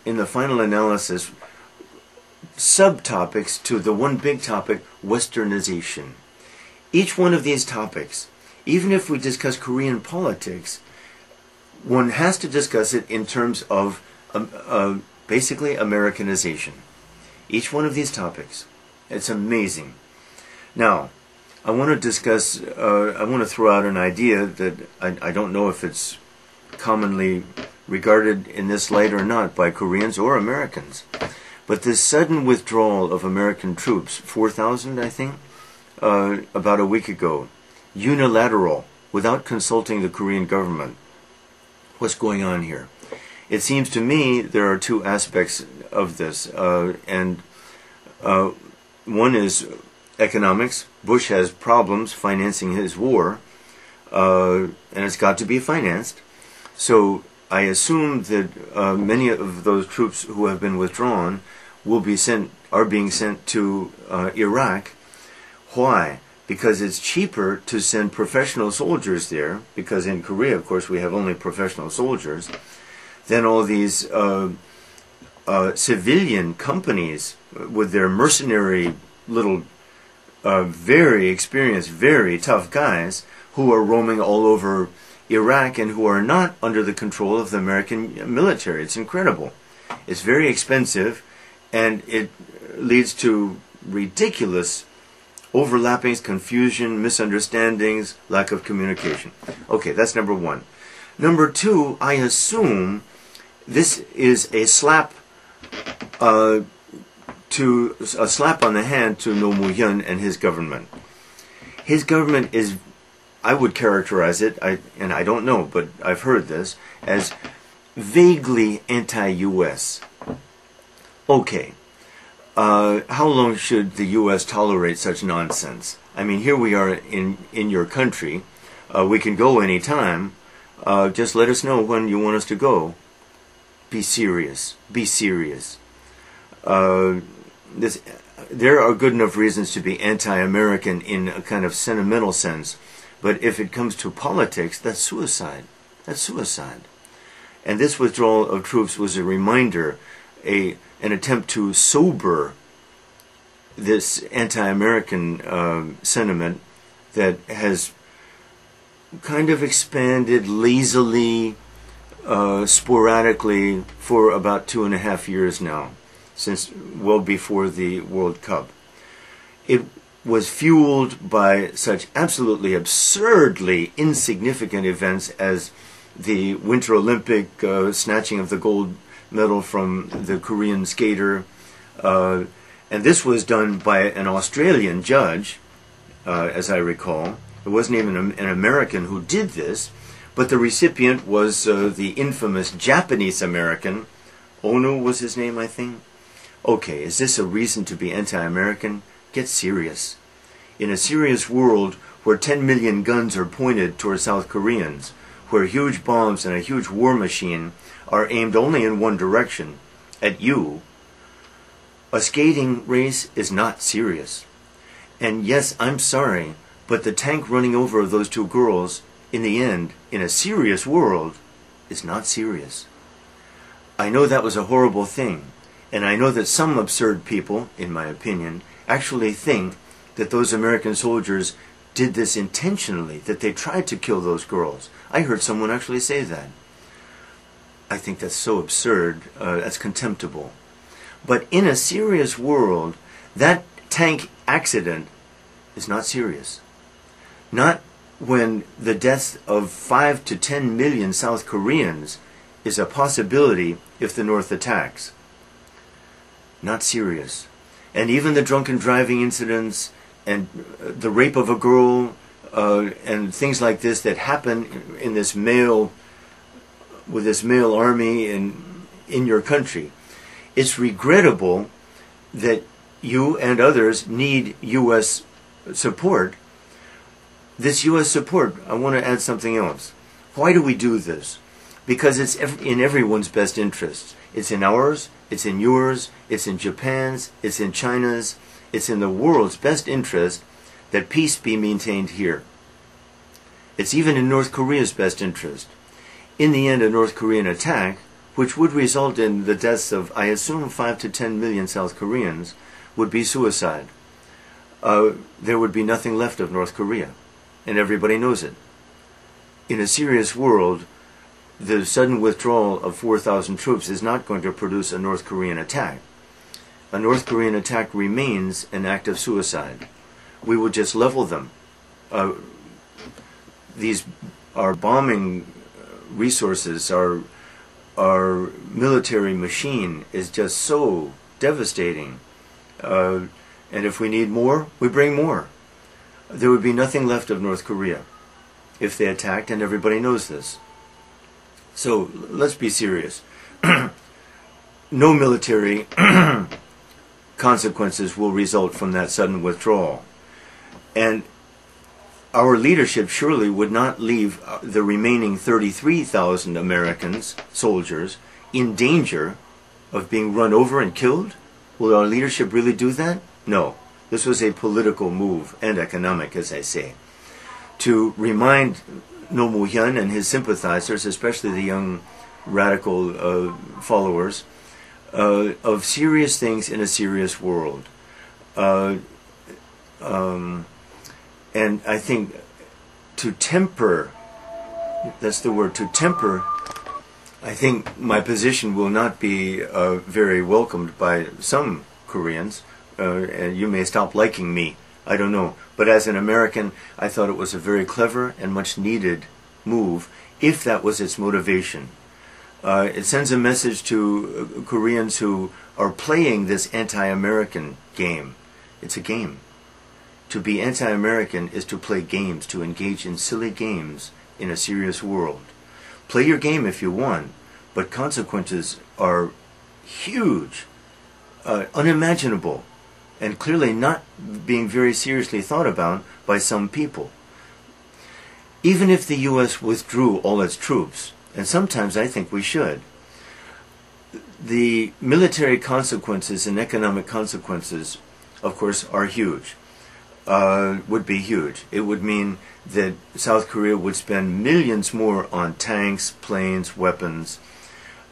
in the final analysis, subtopics to the one big topic, Westernization. Each one of these topics, even if we discuss Korean politics, one has to discuss it in terms of basically Americanization. Each one of these topics. It's amazing. Now, I want to discuss, I want to throw out an idea that I don't know if it's commonly regarded in this light or not by Koreans or Americans. But this sudden withdrawal of American troops, 4,000 I think, about a week ago, unilateral, without consulting the Korean government. What's going on here? It seems to me there are two aspects of this, and one is economics. Bush has problems financing his war, and it's got to be financed. So I assume that many of those troops who have been withdrawn are being sent to Iraq. Why? Because it's cheaper to send professional soldiers there, because in Korea, of course, we have only professional soldiers, than all these civilian companies with their mercenary little very experienced, very tough guys who are roaming all over Iraq and who are not under the control of the American military. It's incredible. It's very expensive, and it leads to ridiculous overlappings, confusion, misunderstandings, lack of communication. Okay, that's number one. Number two, I assume this is a slap on the hand to Roh Moo-hyun and his government. His government is, I would characterize it, and I don't know, but I've heard this, as vaguely anti-U.S. Okay, how long should the U.S. tolerate such nonsense? I mean, here we are in your country. We can go any time. Just let us know when you want us to go. Be serious. Be serious. There are good enough reasons to be anti-American in a kind of sentimental sense, but if it comes to politics, that's suicide. That's suicide. And this withdrawal of troops was a reminder, an attempt to sober this anti-American sentiment that has kind of expanded lazily, sporadically for about 2.5 years now, since well before the World Cup. It was fueled by such absolutely absurdly insignificant events as the Winter Olympic snatching of the gold medal from the Korean skater, and this was done by an Australian judge, as I recall. It wasn't even an American who did this, but the recipient was the infamous Japanese American. Ono was his name, I think. Okay, is this a reason to be anti-American? Get serious. In a serious world where 10 million guns are pointed toward South Koreans, where huge bombs and a huge war machine are aimed only in one direction, at you, a skating race is not serious. And yes, I'm sorry, but the tank running over those two girls, in the end, in a serious world, is not serious. I know that was a horrible thing, and I know that some absurd people, in my opinion, actually think that those American soldiers did this intentionally, that they tried to kill those girls. I heard someone actually say that. I think that's so absurd, that's contemptible. But in a serious world, that tank accident is not serious. Not when the death of 5 to 10 million South Koreans is a possibility if the North attacks. Not serious. And even the drunken driving incidents and the rape of a girl and things like this that happen in this with this male army in your country. It's regrettable that you and others need U.S. support. This U.S. support, I want to add something else. Why do we do this? Because it's in everyone's best interest. It's in ours, it's in yours, it's in Japan's, it's in China's, it's in the world's best interest that peace be maintained here. It's even in North Korea's best interest. In the end, a North Korean attack which would result in the deaths of, I assume, 5 to 10 million South Koreans, would be suicide. There would be nothing left of North Korea, and everybody knows it. In a serious world, the sudden withdrawal of 4,000 troops is not going to produce a North Korean attack. A North Korean attack remains an act of suicide. We will just level them. Our bombing resources, our military machine is just so devastating. And if we need more, we bring more. There would be nothing left of North Korea if they attacked, and everybody knows this. So let's be serious. No military consequences will result from that sudden withdrawal. And our leadership surely would not leave the remaining 33,000 Americans, soldiers, in danger of being run over and killed. Will our leadership really do that? No. This was a political move, and economic, as I say, to remind Roh Moo-hyun and his sympathizers, especially the young radical followers, of serious things in a serious world. And I think to temper, that's the word, to temper, I think my position will not be very welcomed by some Koreans, and you may stop liking me, I don't know. But as an American, I thought it was a very clever and much needed move, if that was its motivation. It sends a message to Koreans who are playing this anti-American game. It's a game. To be anti-American is to play games, to engage in silly games in a serious world. Play your game if you want, but consequences are huge, unimaginable, and clearly not being very seriously thought about by some people. Even if the U.S. withdrew all its troops, and sometimes I think we should, the military consequences and economic consequences, of course, are huge. Would be huge. It would mean that South Korea would spend millions more on tanks, planes, weapons.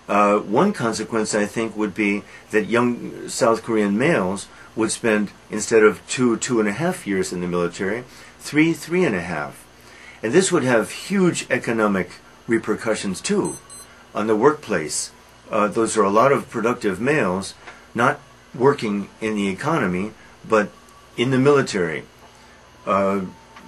One consequence, I think, would be that young South Korean males would spend, instead of 2.5 years in the military, 3.5. And this would have huge economic repercussions, too, on the workplace. Those are a lot of productive males, not working in the economy, but in the military,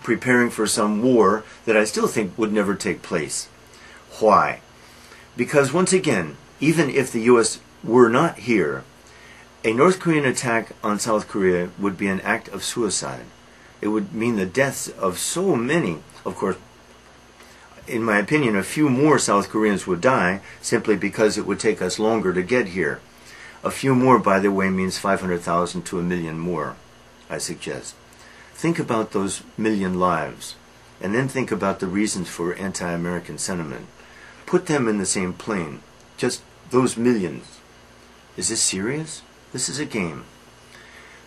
preparing for some war that I still think would never take place. Why? Because once again, even if the U.S. were not here, a North Korean attack on South Korea would be an act of suicide. It would mean the deaths of so many. Of course, in my opinion, a few more South Koreans would die simply because it would take us longer to get here. A few more, by the way, means 500,000 to 1 million more, I suggest. Think about those million lives, and then think about the reasons for anti-American sentiment. Put them in the same plane. Just those millions. Is this serious? This is a game.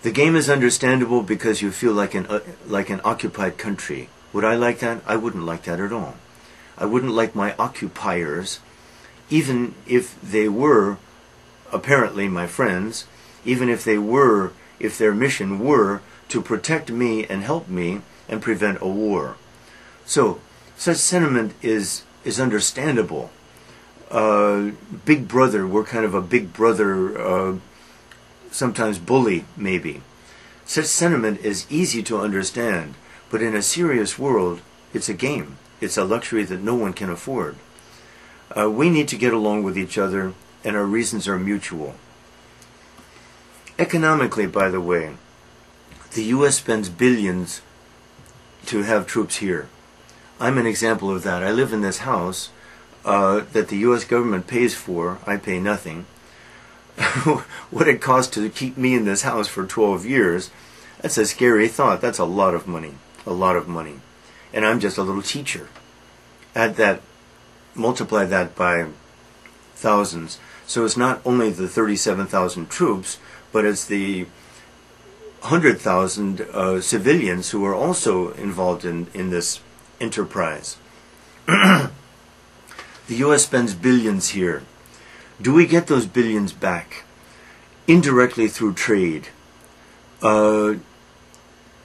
The game is understandable because you feel like an occupied country. Would I like that? I wouldn't like that at all. I wouldn't like my occupiers, even if they were apparently my friends, even if their mission were to protect me and help me and prevent a war. So, such sentiment is understandable. Big brother, we're kind of a big brother, sometimes bully, maybe. Such sentiment is easy to understand, but in a serious world, it's a game. It's a luxury that no one can afford. We need to get along with each other, and our reasons are mutual. Economically, by the way, the U.S. spends billions to have troops here. I'm an example of that. I live in this house that the U.S. government pays for. I pay nothing. What it costs to keep me in this house for 12 years, that's a scary thought. That's a lot of money. A lot of money. And I'm just a little teacher. Add that, multiply that by thousands. So it's not only the 37,000 troops, but it's the 100,000 civilians who are also involved in this enterprise. The U.S. spends billions here. Do we get those billions back? Indirectly through trade.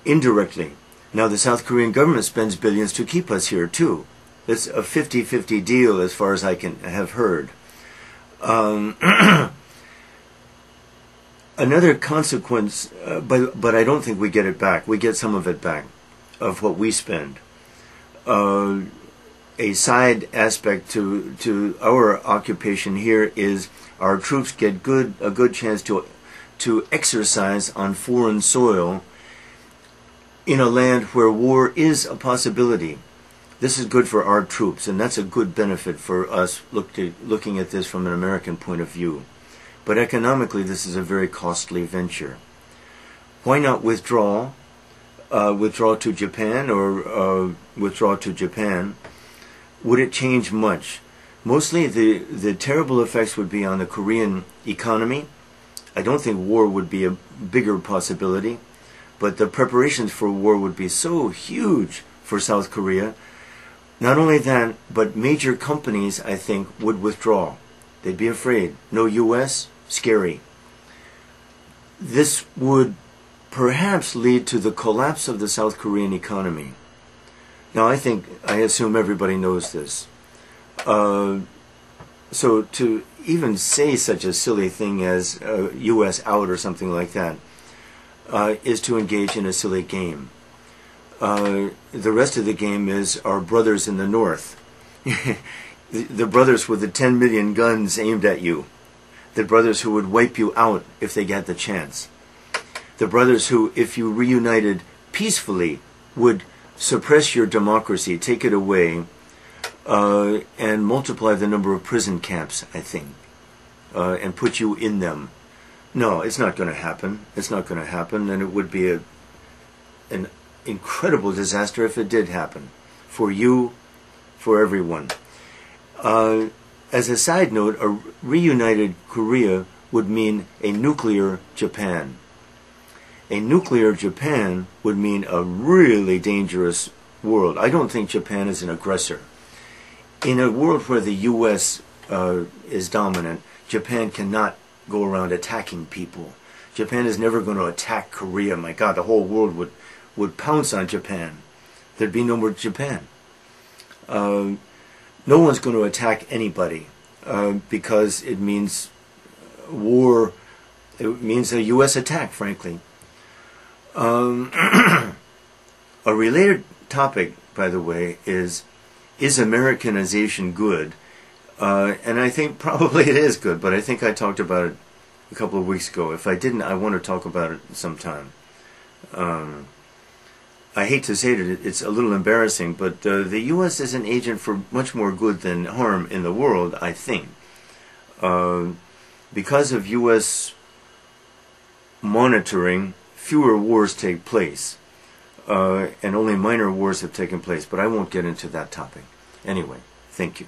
Indirectly. Now the South Korean government spends billions to keep us here too. It's a 50-50 deal as far as I can have heard. Another consequence, but I don't think we get it back. We get some of it back, of what we spend. A side aspect to our occupation here is our troops get a good chance to exercise on foreign soil in a land where war is a possibility. This is good for our troops, and that's a good benefit for us looking at this from an American point of view. But economically, this is a very costly venture. Why not withdraw? Withdraw to Japan or withdraw to Japan? Would it change much? Mostly the terrible effects would be on the Korean economy. I don't think war would be a bigger possibility, but the preparations for war would be so huge for South Korea. Not only that, but major companies, I think, would withdraw. They'd be afraid. No U.S., scary. This would perhaps lead to the collapse of the South Korean economy. Now, I assume everybody knows this. So to even say such a silly thing as U.S. out or something like that is to engage in a silly game. The rest of the game is our brothers in the North. The brothers with the 10 million guns aimed at you. The brothers who would wipe you out if they got the chance. The brothers who, if you reunited peacefully, would suppress your democracy, take it away, and multiply the number of prison camps, I think, and put you in them. No, it's not going to happen. It's not going to happen, and it would be an incredible disaster if it did happen. For you, for everyone. As a side note, a reunited Korea would mean a nuclear Japan. A nuclear Japan would mean a really dangerous world. I don't think Japan is an aggressor. In a world where the U.S. is dominant, Japan cannot go around attacking people. Japan is never going to attack Korea. My God, the whole world would pounce on Japan. There'd be no more Japan. No one's going to attack anybody because it means war. It means a U.S. attack, frankly. A related topic, by the way, is Americanization good? And I think probably it is good, but I think I talked about it a couple of weeks ago. If I didn't, I want to talk about it sometime. I hate to say it, it's a little embarrassing, but the U.S. is an agent for much more good than harm in the world, I think. Because of U.S. monitoring, fewer wars take place. And only minor wars have taken place, but I won't get into that topic. Anyway, thank you.